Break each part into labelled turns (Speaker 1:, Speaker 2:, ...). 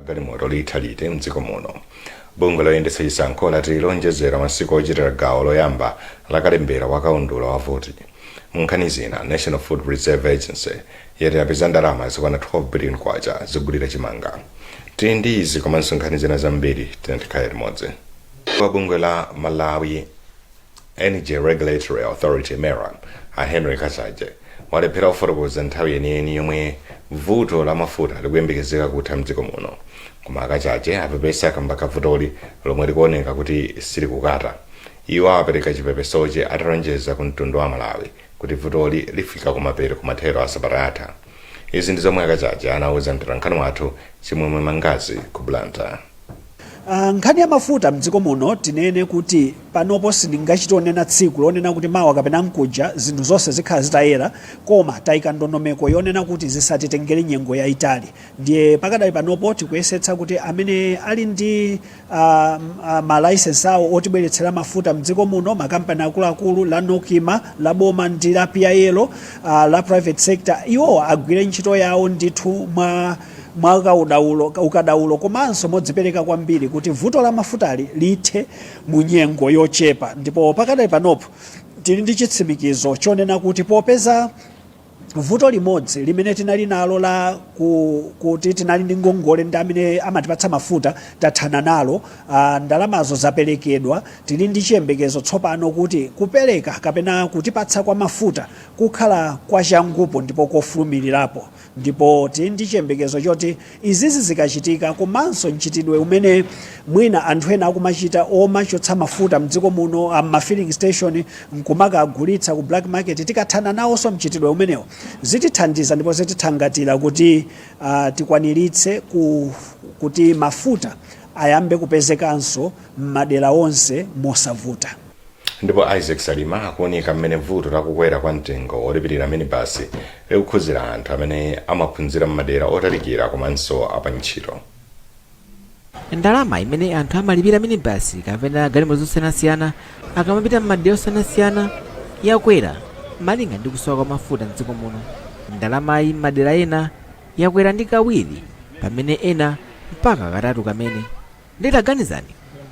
Speaker 1: galimoto liithalite mdziko muno. Bungwe loyendetsa chisankho lati lonjezera masiku ochitira gawo loyamba lakalembera wakaundula wa voti. Nkhani zina, National Food Reserve Agency yati yapeza ndalama zokwana 12 billion kwacha zogulira chimanga. Tili ndi izi komanso nkhani zina zambiri tiyandikhaye limodzi. Bungwe la Malawi Energy Regulatory Authority MERA a Henry Kasaje walephera kufotokoza nthawi yeniyeni yomwe vuto la mafuta likuyembekezeka kutha mdziko muno. Koma Kasaje apepesa kamba ka vutoli lomwe likuoneka kuti silikukata. Iwo apereka chipepesoche atalonjeza ku mtundu wa Malawi kuti vutoli lifika kumapeto kumathero a sabata atha. Izi ndi zomwe Kasaje anauza mtolankhani wathu Chimwemwe Mangazi ku Blantyre.
Speaker 2: Nkhani ya mafuta mdziko muno tinene kuti panopo sindingachitonena tsiku lonena kuti mawa kapena nkuja zinthu zonse zikhala zitayera, koma tayika ndondomeko yonena kuti zisatitengere nyengo yaitali. Ndiye pakadali panopo tikuyesetsa kuti amene ali ndi malaisensi awo otibweretsera mafuta mdziko muno, makampani akuluakulu la Nokima, la boma ndi la PIL, la private sector, iwo agwire ntchito yawo ndithu ukadaulo komanso modzipereka kwambiri kuti vuto la mafutali lithe mu nyengo yochepa. Ndipo pakadali panopo tili ndi chitsimikizo chonena kuti popeza vuto limodzi limene tinali nalo la kuti tinali ndi ngongole ndi amene amatipatsa mafuta tathana nalo, ndalamazo zaperekedwa. Tili ndi chiyembekezo tsopano kuti kupereka kapena kutipatsa kwa mafuta kukhala kwa changupo ndipo kofulumirirapo. Ndipo tili ndi chiyembekezo choti izizi zikachitika, komanso mchitidwe umene mwina anthu ena akumachita omachotsa mafuta mdziko muno ma filling station nkumakagulitsa ku black market, tikathana nawonso mchitidwe umenewo zitithandiza ndipo zitithangatira kuti tikwaniritse kuti mafuta ayambe kupezekanso m'madera onse mosavuta.
Speaker 1: Ndipo Isaac Salima akuoneka mmene vuto lakukwera kwa mtengo olipirira minibasi likukhuzira anthu amene amaphunzira m'madera otalikira komanso apantchito.
Speaker 3: Ndalama imene anthu amalipira minibasi kapena galimoto zosiyanasiyana akamapita m'madera osiyanasiyana yakwera malinga ndi kusowa kwa mafuta mdziko muno. Ndalamayi m'madera ena yakwera ndi kawiri, pamene ena mpaka katatu kamene. Nditaganizani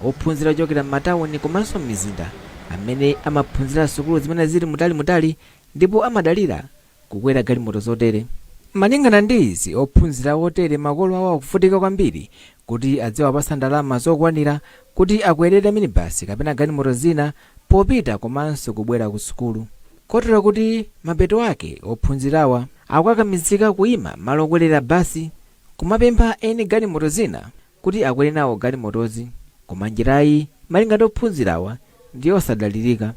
Speaker 3: ophunzira ochokera m'matawuni komanso m'mizinda amene amaphunzira sukulu zimene zili mutali ndipo amadalira kukwera galimoto zotere. Malingana ndi izi, ophunzira otere makolo awo akuvutika kwambiri kuti adziwapasa ndalama zokwanira kuti akwerere minibasi kapena galimoto zina popita komanso kubwera ku sukulu. Kotero kuti mapeto ake ophunzirawa akukakamizika kuyima malo okwerera basi kumapempha eni galimoto zina kuti akwere nawo galimotozi, koma njirayi malinga ndi ophunzirawa ndi osadalirika.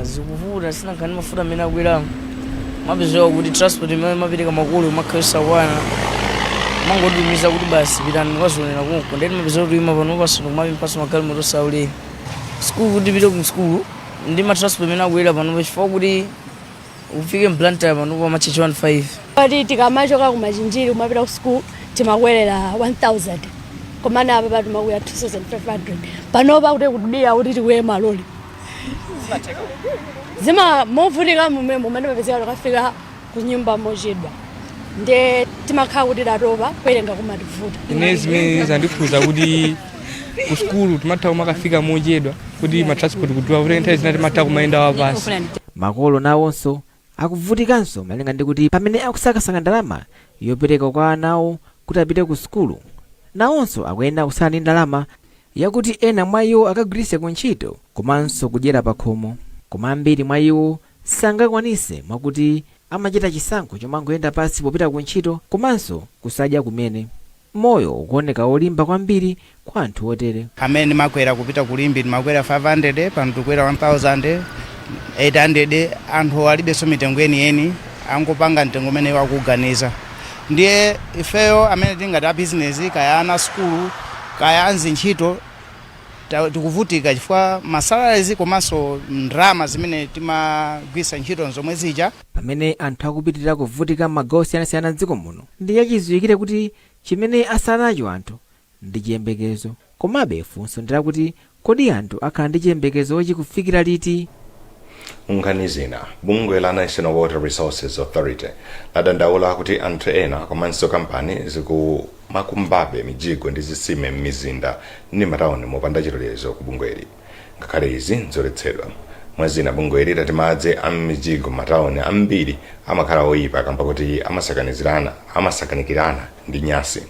Speaker 4: Zikuvuta sina nkhani mafuta amene akwera mapezewa kuti transport imene mapereka makulu makhalisa wana mangotumiza kuti basi pitani mukazionera konko, ndeti mapezewa kuti ima pano pasino kumapemphaso magalimoto saulere sikulu kuti pite ku skulu ndi matransport imene akwera pano chifukwa kuti ufike Blantyre pano pa machechi 15.
Speaker 5: Pati tikamachoka kumachinjiri kumapita ku skulu timakwerera 1000, komana apa pati makwera 2500. Panopa kuti kutibira kuti tikwere maloli zima movutika mumemo mane mapezeka tukafika ku nyumba mochedwa nde timakhala kuti tatopa kuwerenga kumativuta.
Speaker 6: Ine zimene zandifuza kuti ku skulu timatha kumakafika mochedwa kuti matransport kutuwa kuti nthawi zina timatha kumayenda wapasi.
Speaker 3: Makolo nawonso akuvutikanso malinga ndi kuti pamene akusakasaka ndalama yopereka kwa anawo kuti apite ku skulu, nawonso akuyenda kusala ndi ndalama yakuti ena mwa iwo akagwiritse ku ntchito komanso kudyera pa khomo. Koma ambiri mwa iwo sangakwanise mwakuti amachita chisankho chomangoyenda pasi popita ku ntchito komanso kusadya kumene. Moyo ukuoneka olimba kwambiri kwa anthu otere.
Speaker 7: Amene makwera kupita kulimbi makwera 500, pano tukwera 1000, 800, anthu alibenso mitengo eni angopanga mtengo umene wakuganiza. Ndiye ifeyo amene tingati a business kaya ana skulu kaya anzi ntchito tikuvutika chifukwa masalarizi komanso ndrama zimene timagwisa ntchito zomwe zija.
Speaker 3: Pamene anthu akupitirira kuvutika magawo osiyanasiyana m'dziko muno, ndiye chidziwikire kuti chimene asanacho anthu ndi chiyembekezo. Komabe funso ndila kuti kodi anthu akhala ndi chiyembekezo chikufikira liti?
Speaker 1: Nkhani zina bungwe la National Water Resources Authority ladandaula kuti anthu ena komanso kampani zikumakumbabe mijigo ndi zitsime m'mizinda ndi matawuni mopanda chilolezo ku bungweli. Ngakhale izi nzoletsedwa. Mwazina bungweli lati madzi a mijigo matawuni ambiri amakhala oyipa kamba kuti amasakanikirana ndi nyasi.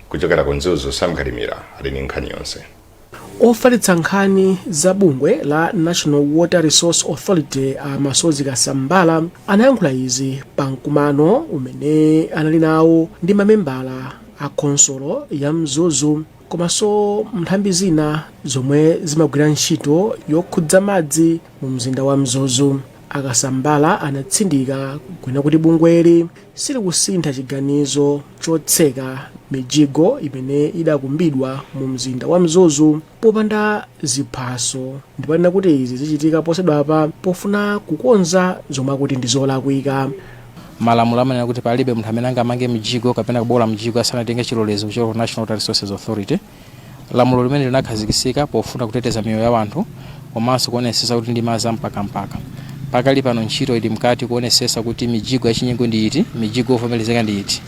Speaker 1: Kuchokera ku Nzuzu Samkalimira ali ndi nkhani yonse.
Speaker 8: Ofalitsa nkhani za bungwe la National Water Resource Authority Masozi Kasambala anayankhula izi pa mkumano umene anali nawo ndi mamembala a konsolo ya Mzuzu komanso nthambi zina zomwe zimagwira ntchito yokhudza madzi mu mzinda wa Mzuzu. Akasambala anatsindika kwina kuti bungweli silikusintha chiganizo chotseka mijigo imene idakumbidwa mu mzinda wa Mzuzu popanda ziphaso, ndipo anena kuti izi zichitika posedwapa pofuna kukonza zomwe akuti ndi zolakwika.
Speaker 9: Malamulo amanena kuti palibe munthu amene angamange mijigo kapena kubola mijigo asanatenge chilolezo kuchokera ku National Water Resources Authority. Lamulo limene linakhazikisika pofuna kuteteza miyoyo ya anthu komanso kuonesesa kuti ndi madzi mpaka. Pakali pano ntchito ili mkati kuonesesa kuti mijigo yachinyengo ndi iti, mijigo yovomerezeka ndi iti.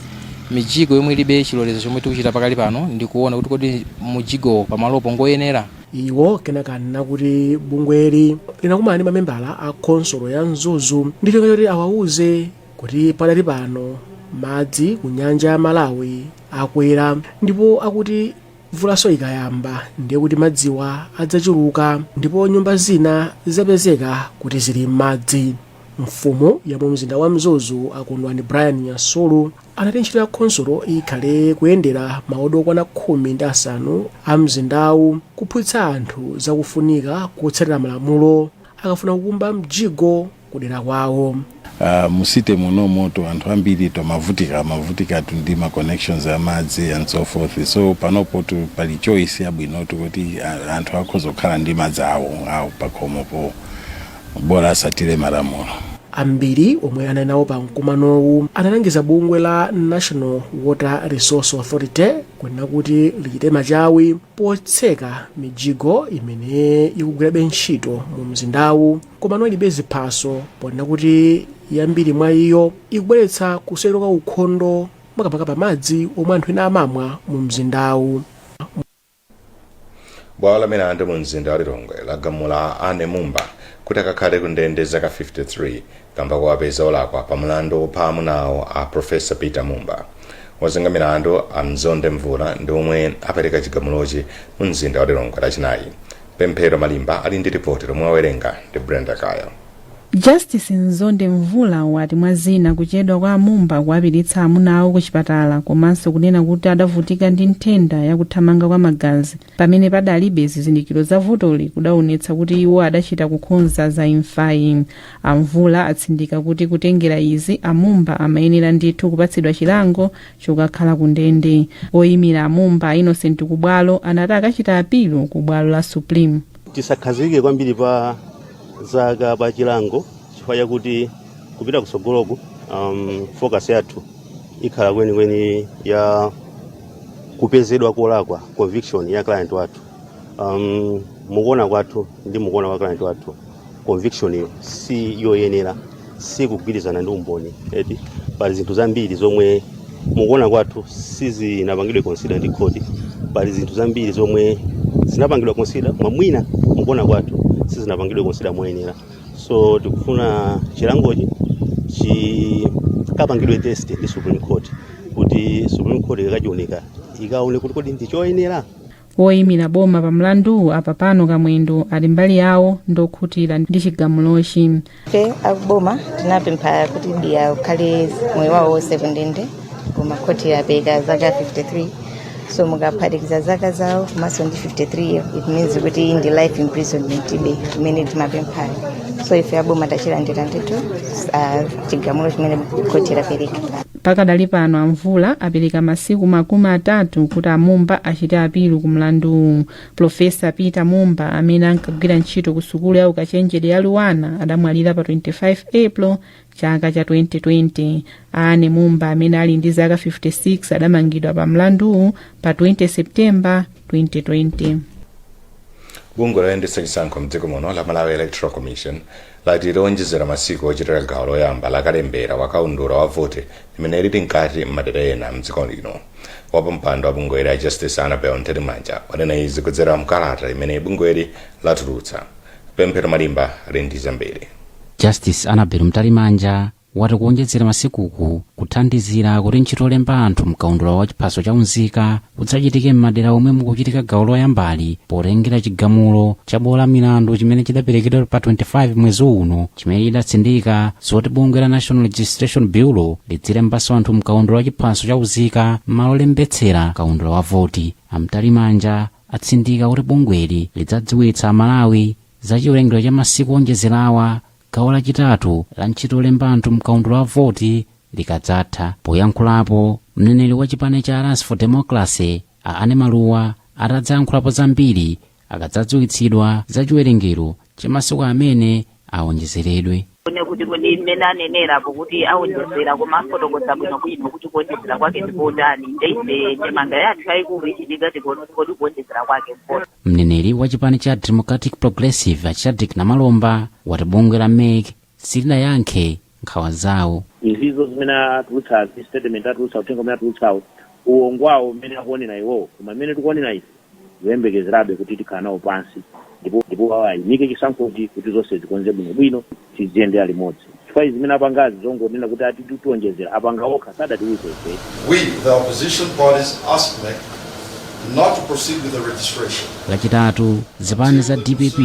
Speaker 9: Mijigo yomwe ilibe chilolezo chomwe tikuchita pakali pano ndi kuona kuti kodi mujigo pamalopo ngoyenera.
Speaker 8: Iwo kenaka anena kuti bungweli linakumana ndi mamembala a konsolo ya Mzuzu ndi cholinga choti awauze kuti padali pano madzi ku nyanja ya Malawi akwera, ndipo akuti mvulaso ikayamba ndiye kuti madziwa adzachuluka ndipo nyumba zina zapezeka kuti zili m'madzi. Mfumu ya mu mzinda wa Mzuzu akondwani Brian Nyasulu anati ntchito ya konsolo ikhale kuyendera maodo okwana 15 a mzindawu kuphunzitsa anthu zakufunika kutsatira malamulo akafuna kukumba mjigo kudera kwawo.
Speaker 10: Musite muno moto anthu ambiri mavutika ndi ma connections ya madzi and so forth, so panopo pali choice yabwino kuti anthu akhoza kukhala ndi madzi awo pakhomopo bora asatire malamulo.
Speaker 8: Ambiri omwe ananenawo pa mkumanowu analangiza bungwe la National Water Resource Authority kunena kuti lichite machawi potseka mijigo imene ikugwirabe ntchito mu mzindawu komano ilibe ziphaso, ponena kuti yambiri mwa iyo ikubweretsa kuseruka ukhondo makamaka pa madzi omwe anthu ena amamwa mu mzindawu.
Speaker 1: Bwalo la milandu mu mzinda wa Lilongwe lagamula ane Mumba kuti akakhale ku ndende zaka 53 kamba kuwapeza olakwa pa mlandu opha amunawo a Professor Peter Mumba. Wazenga milandu amzonde mvula ndi omwe apereka chigamulochi mu mzinda wa Lilongwe lachinayi. Pemphero Malimba ali ndi ripoti lomwe awerenga ndi Brenda Kaya.
Speaker 11: Justice Nzonde Mvula wati mwazina kuchedwa kwa Mumba kuwapiritsa amunawo ku chipatala komanso kunena kuti adavutika ndi nthenda yakuthamanga kwa magazi pamene padalibe zizindikiro za vutoli kudaonetsa kuti iwo adachita kukhonza za imfayi. Amvula atsindika kuti kutengera izi Amumba amayenera ndithu kupatsidwa chilango chokakhala ku ndende. Oyimira Amumba Innocent kubwalo anati akachita apilo ku bwalo la Supreme.
Speaker 12: Tisakhazike kwambiri pa zaka pa chilango chifukwa chakuti kupita kusogoloku focus yathu ikhala kwenikweni ya kupezedwa kolakwa, conviction ya client wathu. Mukuona kwathu ndi mukuona kwa client wathu conviction iyo si yoyenera, si kugwirizana ndi umboni. Pali zinthu zambiri zomwe mukuona kwathu sizinapangidwe consider ndi court, pali zinthu zambiri zomwe zinapangidwa consider mwamwina mukuona kwathu sizinapangidwe consider moyenera. So tikufuna chilangochi chikapangidwe test ndi Supreme Court kuti Supreme Court ikachioneka ikaone kuti kodi ndi choyenera.
Speaker 11: Oyimira boma pa mlandu apa pano Kamwendo ali mbali yawo ndokhutira ndi chigamulochi.
Speaker 13: Akuboma tinapempha kuti ndiya ukhale moyo wawo 7 ndende koma khoti yapeka zaka 53, so mukaphatikiza zaka zawo komanso ndi 53 it means kuti ndi life imprisonment ibe imene timapempha. So ife aboma tachilandira ndithu chigamulo chimene khoti lapereka.
Speaker 11: Pakadali pano Amvula apereka masiku 30 kuti Amumba achite apilo ku mlandu. Professor Peter Mumba amene ankagwira ntchito ku sukulu ya ukachenjede ya Luwana adamwalira pa 25 April chaka cha 2020. Ane Mumba amene ali ndi zaka 56 adamangidwa pa mlandu pa 20 September 2020.
Speaker 1: bungwe loyendetsa chisankho mdziko muno la Malawi Electoral Commission lati lonjezera masiku ochitira gawo loyamba lakalembera wakaundula wa voti limene lili mkati m'madera ena mdziko lino. Wapampando wa bungweli a Justice Annabel Nterimanja wanena izi kudzera mkalata imene bungweli latulutsa. Pemphero Malimba ndi zambiri.
Speaker 14: Justice Annabel Nterimanja wati kuonjezera masikuku kuthandizira kuti ntchito yolemba anthu mkaundula wa chiphaso cha unzika kudzachitike m'madera omwe mukuchitika gawo loyambali potengera chigamulo cha bwalo la milandu chimene chidaperekedwa pa 25 mwezi uno chimene chidatsindika zoti bungwe la National Registration Bureau lidzilembanso anthu mkaundula wa chiphaso cha unzika malo olembetsera kaundula wa voti. Nterimanja atsindika kuti bungweli lidzadziwitsa Malawi za chiwerengero cha masiku onjezerawa gawo lachitatu la ntchito yolemba anthu mkaundula wa voti likadzatha. Poyankhulapo mneneri wa chipani cha Alliance for Democracy Ane Maluwa atadzayankhulapo zambiri akadzadziwitsidwa za chiwerengero cha masiku amene aonjezeredwe.
Speaker 15: Kuti mmene anenerapo kuti aonjezera koma afotokoza bwinobwino kuti kuonjezera kwake ndikotani ndemanga yathu ayikulu ichitika tikoti kuonjezera kwake mpoto.
Speaker 14: Mneneri wa chipani cha Democratic Progressive Achadik Namalomba wati bungwe la MEC silinayankhe nkhawa zawo.
Speaker 16: Izizo zimene atulutsa statement atulutsa kutenga mmene atulutsawo uongwawo mmene akuonera iwo koma mmene tikuonera ife kuyembekezerabe kuti tikhala nawo pansi ndipo awayimike chisankhochi kuti zonse zikonze bwinobwino tiziyendera limodzi. Chifukwa izi zimene apangazi zongonena kuti ati tiwonjezera apanga okha sadatiwuze ife.
Speaker 17: We, the opposition parties, asked MEC not to proceed with the registration.
Speaker 14: Lachitatu, zipani za DPP,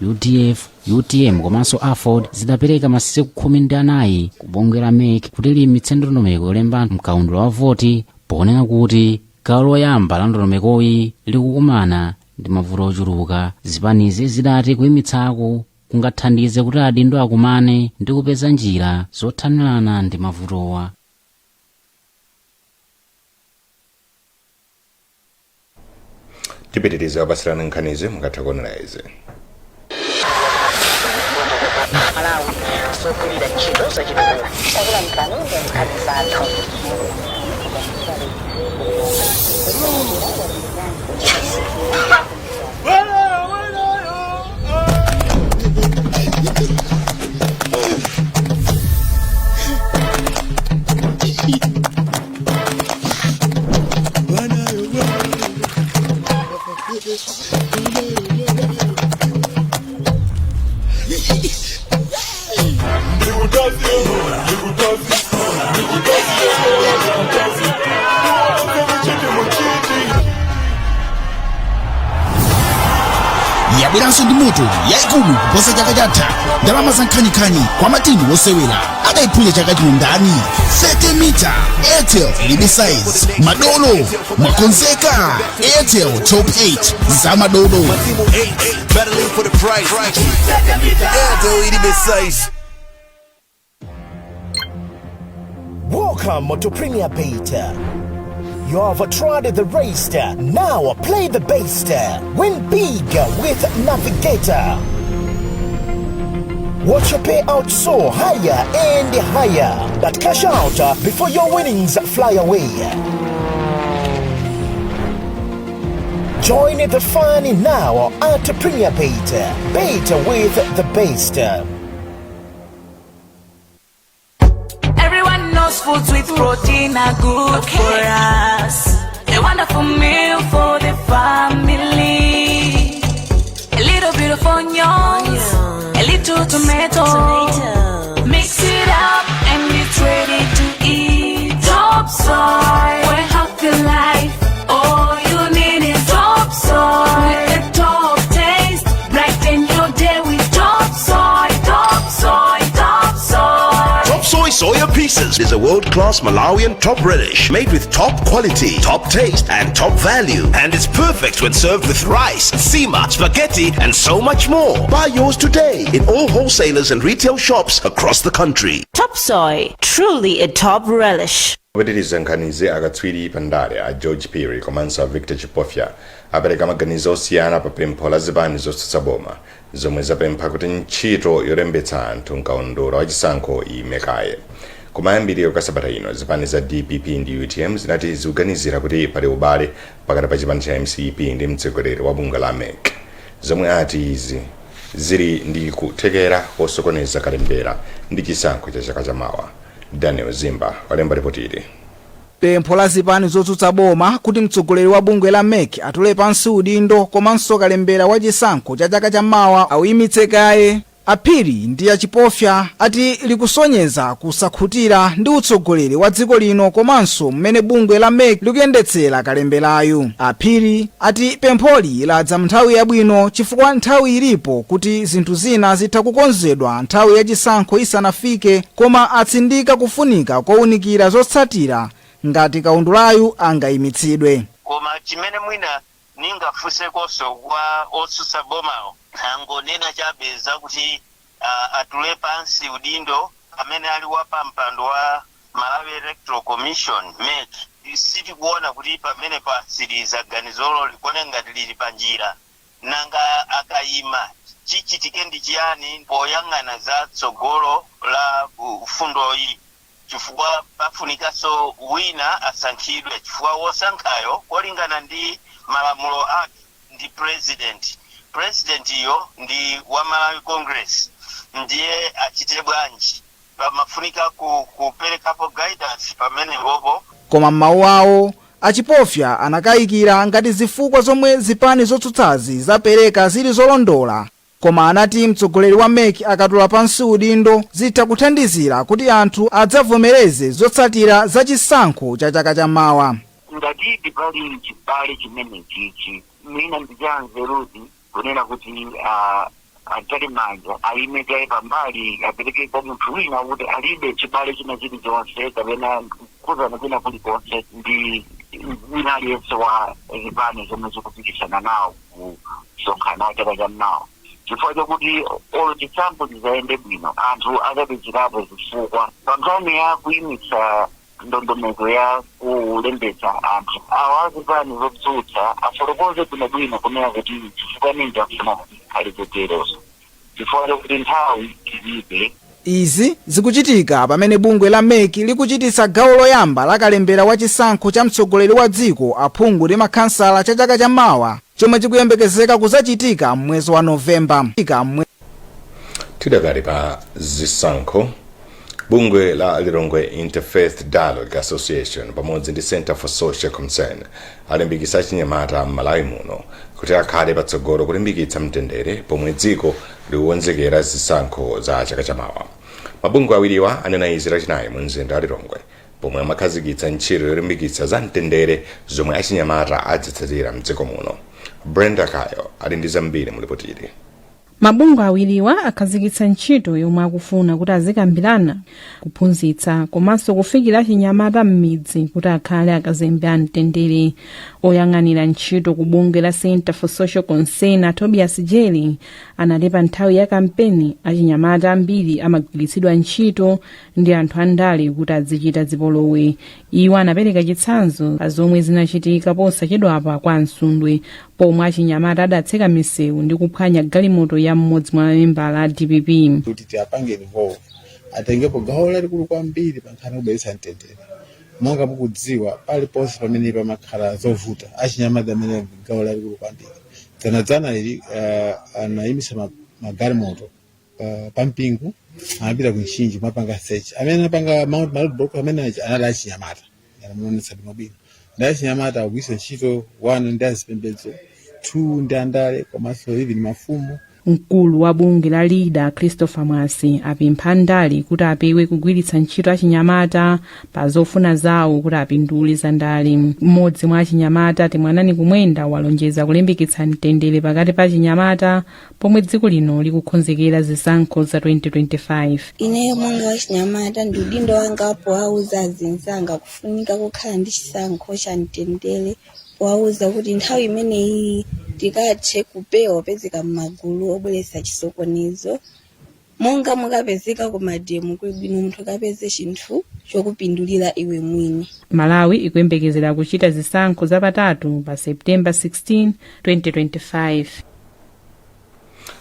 Speaker 14: UDF, UTM komanso AFOD zidapereka masiku 14 ku bungwe la MEC kuti liyimitse ndondomeko yolemba mkaundula wa voti ponena kuti gawo loyamba la ndondomekoyi likukumana ndi mavuto ochuluka. Zipanizi zidati kuyimitsako kungathandize kuti adindo akumane ndi kupeza njira zothanirana ndi mavutowa.
Speaker 1: Tipitiriza kupasirana nkhanizi mukatha kuonera izi.
Speaker 18: Yabweranso ndi moto yayikulu kuposa chaka chatha. Ndalama za Nkhani kwa matini wosewera adayiphwanya chaka chino ndani. 30 mita Airtel libe size madolo mwakonzeka. Airtel top 8 za madolo.
Speaker 19: Battling for the price. Airtel libe size.
Speaker 20: Welcome to Premier Beta. You have tried the race, now play the best. Win big with Navigator. Watch your payout soar higher and higher, but cash out before your winnings fly away. Join the fun now at Premier Beta. Beta with the best.
Speaker 21: Everyone knows foods with protein are good for us. A wonderful meal for the family. A little bit of onions, a little tomato. Mix it up and it's ready to eat. Top soy, we're happy life. All you need is top soy. With the top taste, brighten your day with top soy, top soy, top soy.
Speaker 19: Top Soy Soya Pieces is a world-class Malawian top relish made with top quality, top taste and top value, and it's perfect when served with rice, sima, spaghetti and so much more. Buy yours today in all wholesalers and retail shops across the country.
Speaker 22: Top Soy, truly a top relish.
Speaker 1: Kupitiriza nkhanizi akatswiri pandale a George Perry komanso a Victor Chipofya apereka maganizo osiyana pa pempho la zipani zotsutsa boma zomwe zapempha kuti ntchito yolembetsa anthu mkaundula wa chisankho iyimekaye. Kumayambiriro kwa sabata ino zipani za DPP ndi UTM zinati zikuganizira kuti pali ubale pakati pa chipani cha MCP ndi mtsogoleri wa bungwe la MEC. zomwe ati izi zili ndi kuthekera kosokoneza kalembera ndi chisankho cha chaka chamawa. Daniel Zimba walemba ripoti ili.
Speaker 2: Pempho la zipani zotsutsa boma kuti mtsogoleri wa bungwe la MEC atule pansi udindo komanso kalembera wa chisankho cha chaka chamawa auyimitse kaye. Aphiri ndi achipofya ati likusonyeza kusakhutira ndi utsogoleri wa dziko lino komanso mmene bungwe la MEC likuyendetsera kalemberayu. Aphiri ati pempholi ladza nthawi yabwino chifukwa nthawi ilipo kuti zinthu zina zitha kukonzedwa nthawi ya chisankho isanafike, koma atsindika kufunika kowunikira zotsatira ngati kaundulayu angayimitsidwe.
Speaker 4: Koma chimene mwina ningafunse koso kwa otsutsa bomawo angonena chabeza kuti atule pansi udindo amene ali wapa mpando wa Malawi Electoral Commission MEC. Sitikuona kuti pamene pasiriza ganizolo likone ngati lili panjira nanga akayima chichitike ndi chiyani poyang'ana za tsogolo la ufundoyi, chifukwa pafunikanso wina asankhidwe, chifukwa wosankhayo kolingana ndi malamulo ake ndi president iyo ndi wa Malawi Congress, ndiye achite bwanji pamafunika kuperekapo guidance pamene bobo.
Speaker 2: Koma m'mawu awo achipofya anakayikira ngati zifukwa zomwe zipani zotsutsazi zapereka zili zolondola, koma anati mtsogoleri wa MEC akatula pansi udindo zitha kuthandizira kuti anthu adzavomereze zotsatira za chisankho cha chaka chamawa.
Speaker 4: Ngati pali chipale chimene chichi mwina ndijanzeruzi kunena kuti atali manja ayimeke pambali apereke kwa munthu wina kuti alibe chipale china chili chonse kapena kuzana kwina kulikonse ndi wina aliyense wa zipani zomwe zikupikisana nawo kusonkhana chaka chammawa, chifukwa chokuti olo chisankho chizayende bwino anthu akapezerapo zifukwa pa nkhani ya kuyimitsa ndondomeko ya kulembetsa anthu awa zipani zotsutsa afotokoze bwinobwino kunena kuti chifukwa ninji akufuna aliteterezo chifukwa chokuti nthawi ilibe.
Speaker 2: Izi zikuchitika pamene bungwe la MEC likuchititsa gawo loyamba la kalembera wa chisankho cha mtsogoleri wa dziko, aphungu ndi makhansala cha chaka chamawa chomwe chikuyembekezeka kuzachitika mwezi wa Novemba.
Speaker 1: Tidakali pa zisankho, bungwe la Lilongwe Interfaith Dialogue Association pamodzi ndi Center for Social Concern alimbikitsa chinyamata m'Malawi muno kuti akhale patsogolo kulimbikitsa mtendere pomwe dziko likukonzekera zisankho za chaka chamawa. Mabungwe awiriwa anena izi lachinayi mu mzinda wa Lilongwe pomwe amakhazikitsa ntchito yolimbikitsa za mtendere zomwe achinyamata adzitsatira mdziko muno. Brenda Kayo ali ndi zambiri mu ripoti ili.
Speaker 11: Mabungwe awiriwa akhazikitsa ntchito yomwe akufuna kuti azikambirana, kuphunzitsa komanso kufikira chinyamata m'midzi kuti akhale akazembe a mtendere. Oyang'anira ntchito ku bungwe la Center for Social Concern Tobias Jeli anati pa nthawi ya kampeni achinyamata ambiri amagwiritsidwa ntchito ndi anthu andale kuti azichita zipolowe. Iwo anapereka chitsanzo pa zomwe zinachitika posachedwapa kwa Nsundwe pomwe achinyamata adatseka misewu ndi kuphwanya galimoto ya mmodzi mwa mamembala a DPP.
Speaker 10: Kuti tiapange involve atengepo gawo lalikulu kwambiri pa nkhani yobweretsa mtendere. Monga mukudziwa paliponse pamene pamakhala zovuta achinyamata amene gawo lalikulu kwambiri. Dzana ili anayimitsa magalimoto pa mpingo anapita ku Nchinji mapanga search amene anapanga Mount Malibrook amene anali achinyamata anamuonetsa bwinobwino. Ndi achinyamata akugwiritsa ntchito 1 ndi azipembedzo, 2 ndi andale komanso even mafumu.
Speaker 11: Mkulu wa bungwe la Leader Christopher Mwasi apempha ndale kuti apewe kugwiritsa ntchito achinyamata pa zofuna zawo kuti apindule za ndale. Mmodzi mwa achinyamata Temwanani Kumwenda walonjeza kulimbikitsa mtendere pakati pa achinyamata pomwe dziko lino likukonzekera zisankho za 2025.
Speaker 23: Ineyo monga wachinyamata ndi udindo wanga powauza azinzanga kufunika kukhala ndi chisankho cha mtendere, powauza kuti nthawi imeneyi tikathe kupewa opezeka m'magulu obweretsa chisokonezo. Monga mukapezeka ku mademu kuli bwino munthu kapeze chinthu chokupindulira iwe mwini.
Speaker 11: Malawi ikuyembekezera kuchita zisankho zapatatu pa September 16, 2025.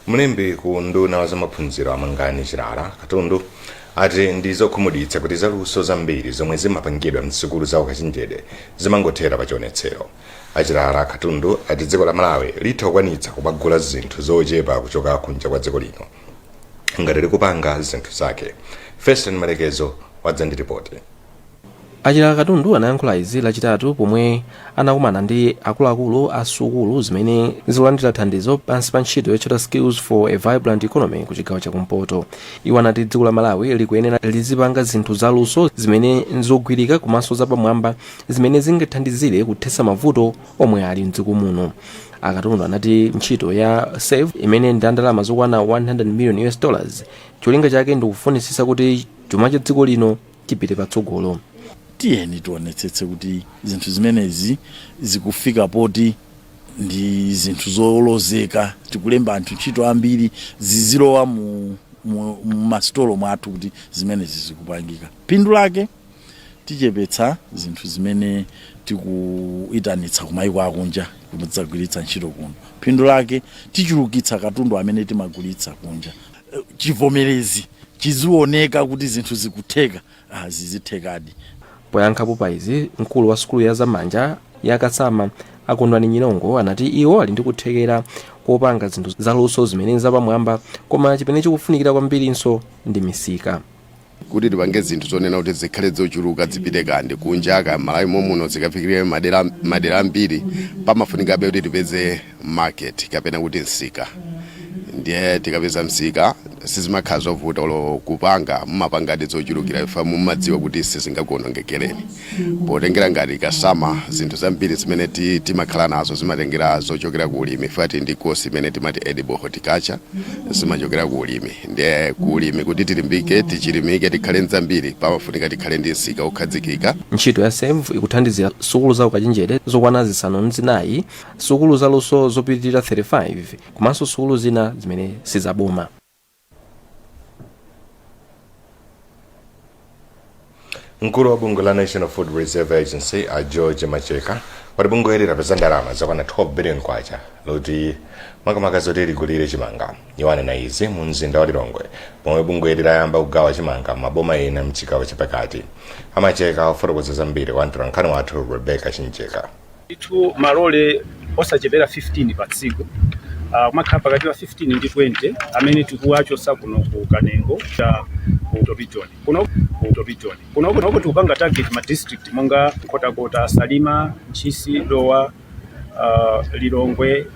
Speaker 1: Mlembi ku nduna wa zamaphunziro amangani chilala katundu ati ndizokhumudwitsa kuti zaluso zambiri zomwe zimapangidwa msukulu za ukachenjede zimangothera pa chionetsero. Achilala Katundu ati dziko la Malawi litha kukwanitsa kupagula zinthu zochepa kuchoka kunja kwa dziko lino ngati likupanga zinthu zake. Feston Malekezo wadza ndi ripoti.
Speaker 5: Achilala Katundu anayankhula izi lachitatu pomwe anakumana ndi akuluakulu a sukulu zimene zikulandira thandizo pansi pa ntchito yotchedwa Skills for a Vibrant Economy ku chigawo chakumpoto. Iwo anati dziko la Malawi likuyenera lizipanga zinthu zaluso zimene nzogwirika komanso zapamwamba zimene zingathandizire kuthetsa mavuto omwe ali mdziko muno. Akatundu anati ntchito ya SAVE imene ndi ndalama zokwana $100 million cholinga chake ndikufunisisa kuti chuma cha dziko lino chipite patsogolo.
Speaker 10: Tiyeni tionetsetse kuti zinthu zimenezi zikufika poti ndi zinthu zolozeka, tikulemba anthu ntchito ambiri zizilowa mu masitolo mwathu kuti zimenezi zikupangika. Phindu lake tichepetsa zinthu zimene tikuitanitsa kumayiko akunja kumadzagwiritsa ntchito kuno. Phindu lake tichulukitsa katundu amene timagulitsa kunja. Chivomerezi chizioneka kuti zinthu zikutheka, zizithekadi.
Speaker 5: Poyankhapo pa izi, mkulu wa sukulu ya zamanja ya Kasama Akondwani Nyilongo anati iwo ali ndi kuthekera kopanga zinthu zaluso zimene zapamwamba, koma chimene chikufunikira kwambirinso ndi misika.
Speaker 6: Kuti tipange zinthu zonena kuti zikhale zochuluka zipite kandi kunja ka Malawi muno zikafikire madera ambiri pamafunika kuti tipeze market kapena kuti msika. Ndiye tikapeza msika sizimakhala zovuta kupanga mumapangadi zochulukira ifa mumadziwa kuti sizingakuonongekereni. Potengera ngati Kasama zinthu zambiri zimene timakhala nazo zimatengera zochokera ku ulimi, fati ndi kosi imene timati edible horticulture zimachokera ku ulimi. Ndiye ku ulimi kuti tilimbike tichilimike tikhale nzambiri pamafunika tikhale ndi msika okhazikika.
Speaker 5: Ntchito ya SAVE ikuthandizira sukulu za ukachenjede zokwana zisanu ndi zinayi, sukulu zaluso zopitirira 35 komanso sukulu zina zimene sizaboma.
Speaker 1: Mkulu wa bungwe la National Food Reserve Agency George Macheka wati bungwe lapeza ndalama zokwana 12 billion kwacha loti makamaka zoti ligulire chimanga. Iwane na izi mu mzinda wa Lilongwe pomwe bungwe layamba kugawa chimanga maboma ena mchigawo chapakati. Amacheka ofotokoza zambiri kwa Nkhani wathu Rebecca Chincheka.
Speaker 7: Itu malole osachepera 15 pa tsiku. Kumakhala pakati pa 15 ndi 20 amene tikuwachosa kuno ku Kanengo cha Utopitoni. Kuno tikupanga target ma district monga Nkhotakota, Salima, Nchisi, Lowa, Lilongwe,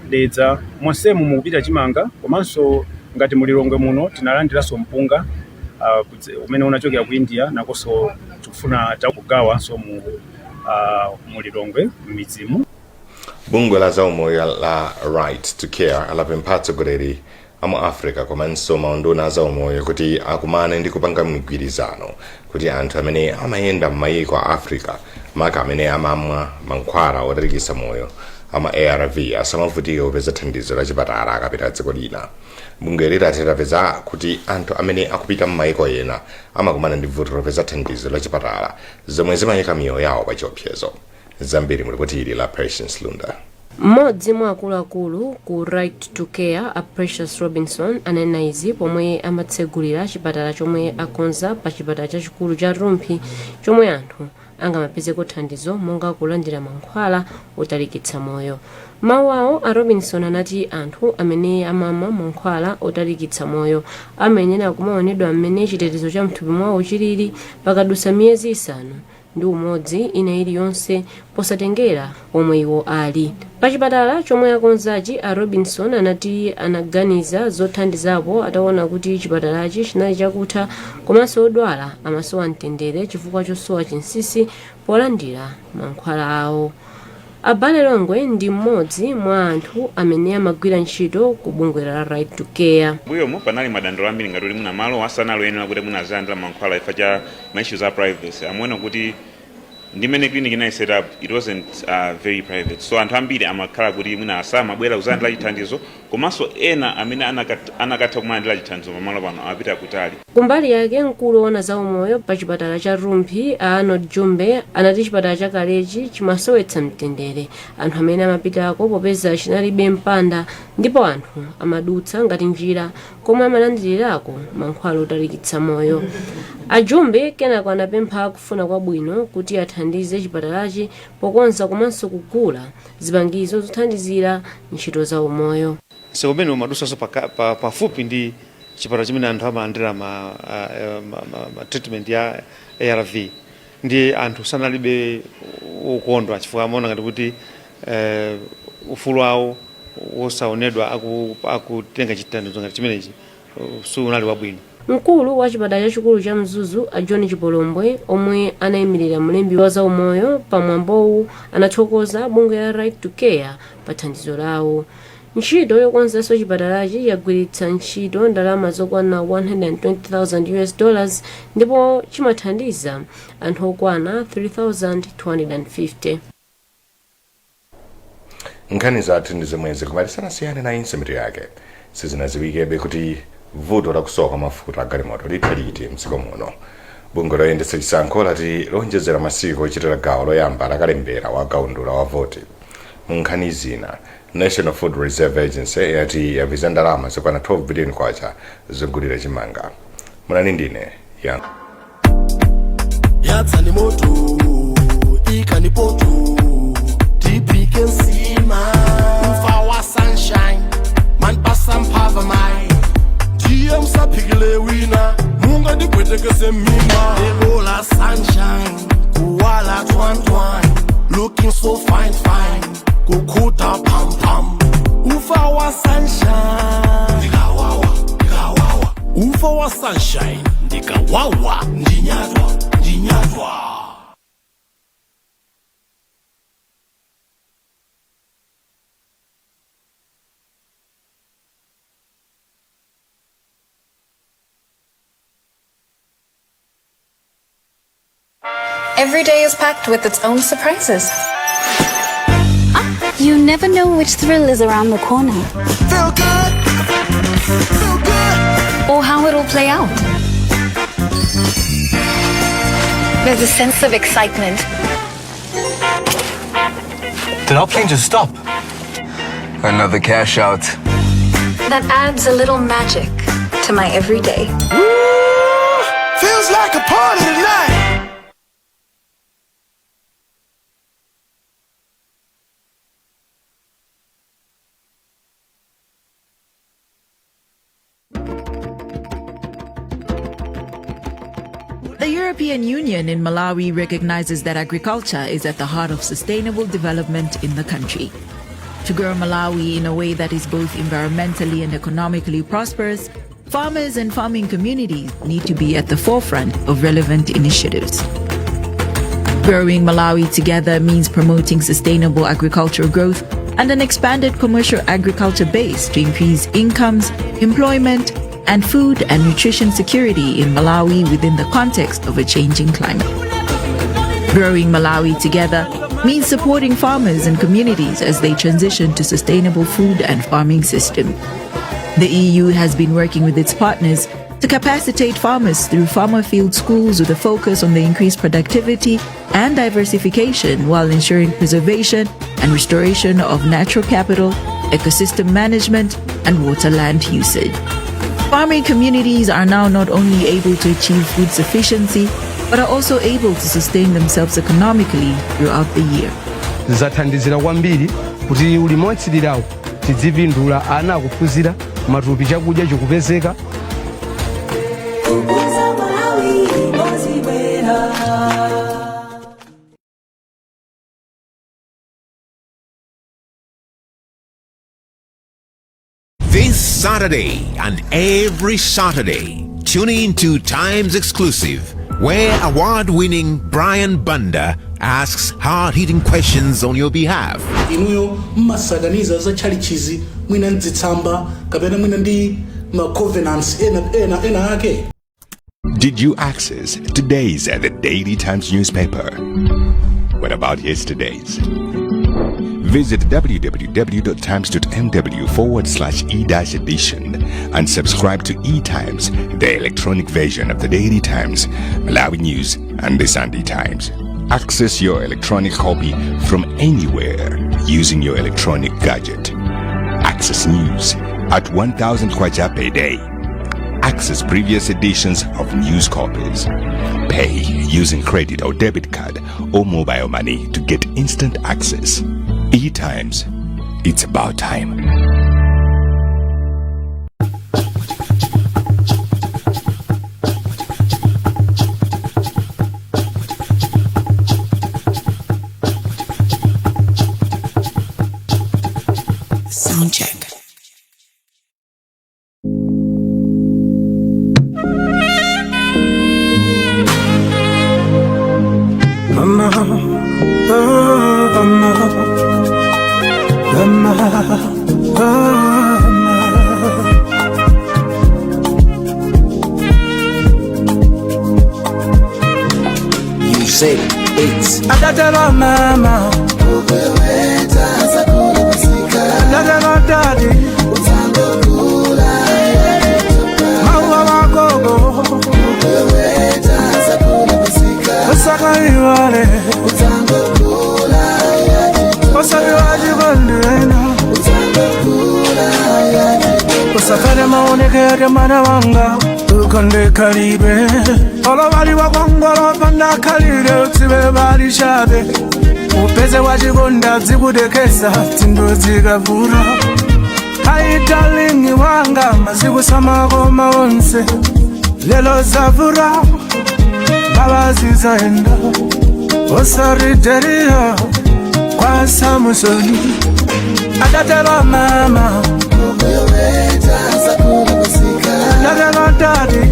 Speaker 7: Dedza, monsemu mukupita chimanga komanso ngati mu Lilongwe muno tinalandiranso mpunga umene unachokera ku India nakonso tikufuna kugawa so mu Lilongwe midzimu.
Speaker 1: Bungwe la zaumoyo la Right to Care alapempha atsogoleri amu Africa komanso maunduna a zaumoyo kuti akumane ndi kupanga migwirizano kuti anthu amene amayenda m'mayiko a Africa maka amene amamwa mankhwala otalikitsa moyo ama ARV asamavutike kupeza thandizo la chipatala akapita dziko lina. Bungwe lapeza kuti anthu amene akupita m'mayiko ena amakumana ndi vuto lopeza thandizo la chipatala zomwe zimayika miyoyo yawo pa chiopsezo. Zambiri mulipoti ili la Patience Lunda.
Speaker 24: Mmodzi mwa akuluakulu ku Right to Care a Precious Robinson anena izi pomwe amatsegulira chipatala chomwe akonza pa chipatala chachikulu cha Rumpi chomwe anthu angamapezeko thandizo monga kulandira mankhwala otalikitsa moyo. Mawu awo a Robinson anati anthu amene amamwa mankhwala otalikitsa moyo amenyera kumaonedwa mmene chitetezo cha mthupi mwawo chilili pakadutsa miyezi isanu ndi umodzi ina iliyonse posatengera omwe iwo ali. Pachipatala chomwe akonzachi a Robinson anati anaganiza zothandizapo ataona kuti chipatalachi chinali chakutha komanso odwala amasowa mtendere chifukwa chosowa chinsinsi polandira mankhwala awo. Abale Longwe ndi mmodzi mwa anthu amene amagwira ntchito ku bungwe la Right to Care.
Speaker 25: Mbuyomu panali madandaulo ambiri ngati kuti muna malo asanaloyenera kuti munazalandira mankhwala ifa cha issues a privacy. Amwena kuti ndimene clinic inayi set up, it wasn't very private, so anthu ambiri amakhala kuti mwina asamabwera kuzalandira chithandizo, komanso ena amene anakatha kumalandira chithandizo pamalo pano apita kutali.
Speaker 24: Kumbali yake mkulu ona za umoyo pa chipatala cha Rumphi Arnold Jumbe anati chipatala cha Kalechi chimasowetsa mtendere anthu amene amapitako popeza chinalibe mpanda ndipo anthu amadutsa ngati njira komwe amalandirirako mankhwala otalikitsa moyo. Ajumbe kenako anapempha kufuna kwabwino kuti athandize chipatalachi pokonza komanso kugula zipangizo zothandizira ntchito za umoyo.
Speaker 3: Seumene umadusa pafupi ndi chipatala chimene anthu amalandira treatment ya ARV ndi anthu sanalibe ukondwa chifukwa amaona ngati kuti ufulu wawo wosaonedwa akutenga chithandizo ngati chimenechi sunali wabwino.
Speaker 24: Mkulu wa chipatala chachikulu cha Mzuzu a John Chipolombwe omwe anayimirira mlembi wa za umoyo pamwambowu anathokoza bungwe la Right to Care pa thandizo lawo. Ntchito yokonzanso chipatalachi yagwiritsa ntchito ndalama zokwana $120,000 ndipo chimathandiza anthu okwana 3,250.
Speaker 1: Nkhani zathu ndi zomwezi kumalisana siyane na insemito yake sizinaziwikebe kuti vuto lakusowa mafuta agalimoto lithaliti mdziko muno. Bungwe loyendetsa chisankho lati lonjezera masiku ochitira gawo loyamba lakalembera wa kaundula wa voti. Nkhani zina National Food Reserve Agency yati yaviza ndalama zokwana 12 billion kwacha zogulira chimanga. Munani ndine yang
Speaker 8: yatsani moto ikani poto tipike nsima Mmawa sunshine man pasam pava mai DM saphikile wina munga dipwetekese mima ebola sunshine kuwala twantwan looking so fine kukuta pam pam Mmawa sunshine ndikawawa Mmawa sunshine ndikawawa ndinyatwa
Speaker 9: Every day is packed with its own surprises. You never know which thrill is around the corner.
Speaker 8: Feel good.
Speaker 9: Or how it'll play out. There's a sense of excitement.
Speaker 12: Did our plane just stop? Another cash out.
Speaker 9: That adds a little magic to my everyday.
Speaker 8: Feels like a party tonight.
Speaker 13: The European Union in Malawi recognizes that agriculture is at the heart of sustainable development in the country. To grow Malawi in a way that is both environmentally and economically prosperous, farmers and farming communities need to be at the forefront of relevant initiatives. Growing Malawi together means promoting sustainable agricultural growth and an expanded commercial agriculture base to increase incomes, employment, and food and nutrition security in Malawi within the context of a changing climate. Growing Malawi together means supporting farmers and communities as they transition to sustainable food and farming system. The EU has been working with its partners to capacitate farmers through farmer field schools with a focus on the increased productivity and diversification while ensuring preservation and restoration of natural capital, ecosystem management, and waterland usage. Farming communities are now not only able to achieve food sufficiency, but are also able to sustain themselves economically throughout the year.
Speaker 12: Zathandizira kwambiri kuti ulimi wotsirirawo tidzipindula ana akuphunzira matupi chakudya chikupezeka.
Speaker 26: This Saturday and every Saturday, tune in to Times Exclusive, where award-winning Brian Bunda asks hard-hitting questions on your behalf.
Speaker 27: Inuyo mmasaganiza za chalichizi mwina nzitsamba kapena mwina ndi covenants ena yake.
Speaker 1: Did you access today's The Daily Times newspaper?
Speaker 14: What about yesterday's? Visit www.times.mw/e-edition and subscribe to E-Times, the electronic version of the Daily Times, Malawi News, and the Sunday Times. Access your electronic copy from anywhere using your electronic gadget. Access news at 1,000 kwacha per day. Access previous editions of news copies. Pay using credit or debit card or mobile money to get instant access. E-Times, it's about time.
Speaker 8: Sound check. Mama, oh, mama.
Speaker 15: You say it's
Speaker 8: Adatela mama, adatela daddy, mawa wagogo, osaka iwale, osabi wajibandurena, osakade maoneke yade mana wanga, ukonde kalibe, olo bali wakongolo panda kalire utibe bali shabe, upeze wajibonda zikudekesa tindo zikavura. Hai darling wanga maziku samako maonse, lelo zavura, baba zizaenda, osarideria kwa Samusoni. Adatela mama, adatela daddy,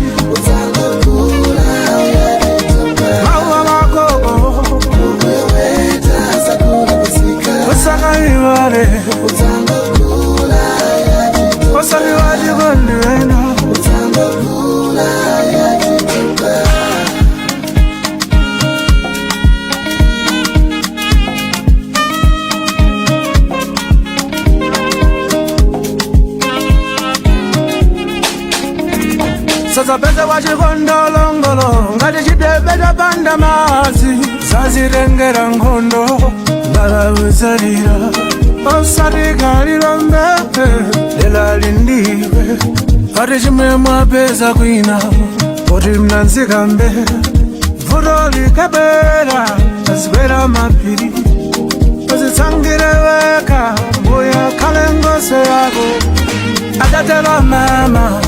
Speaker 8: mawa magogo, osaka iwale, osabi wajibandurena. Sasa pesa wachikondolongolo ngati chidebe chapanda madzi zazirengera nkhondo ngalauzalira osati kalira mbepe lela lindiwe ati chimwemwe apeza kwina poti mnanzika mbe vuto likabera azibwera mapiri uzitsangire weka mbuya khale ngose yako adatela mama